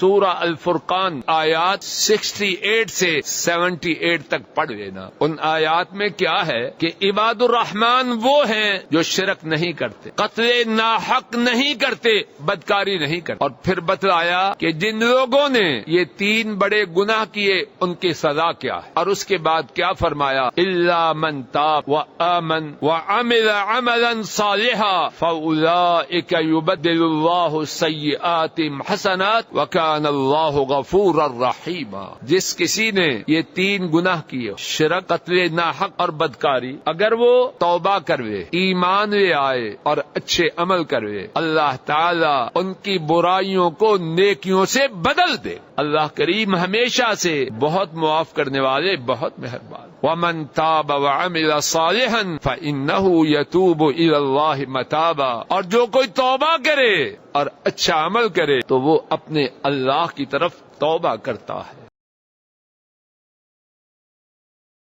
سورہ الفرقان آیات 68 سے 78 تک پڑھ لینا. ان آیات میں کیا ہے کہ عباد الرحمن وہ ہیں جو شرک نہیں کرتے، قتل ناحق نہیں کرتے، بدکاری نہیں کرتے. اور پھر بتلایا کہ جن لوگوں نے یہ 3 بڑے گناہ کیے ان کی سزا کیا ہے، اور اس کے بعد کیا فرمایا، الا من تاب وآمن وعمل عملا صالحا فاولئک یبدل اللہ السیئات حسنات وکان اللہ غفورا رحیما. جس کسی نے یہ 3 گناہ کیے، شرک، قتل ناحق اور بدکاری، اگر وہ توبہ کروے، ایمان لے آئے اور اچھے عمل کروے، اللہ تعالی ان کی برائیوں کو نیکیوں سے بدل دے. اللہ کریم ہمیشہ سے بہت معاف کرنے والے، بہت مہربان. ومن تاب وعمل صالحا فإنه يتوب إلى الله متابا. اور جو کوئی توبہ کرے اور اچھا عمل کرے تو وہ اپنے اللہ کی طرف توبہ کرتا ہے.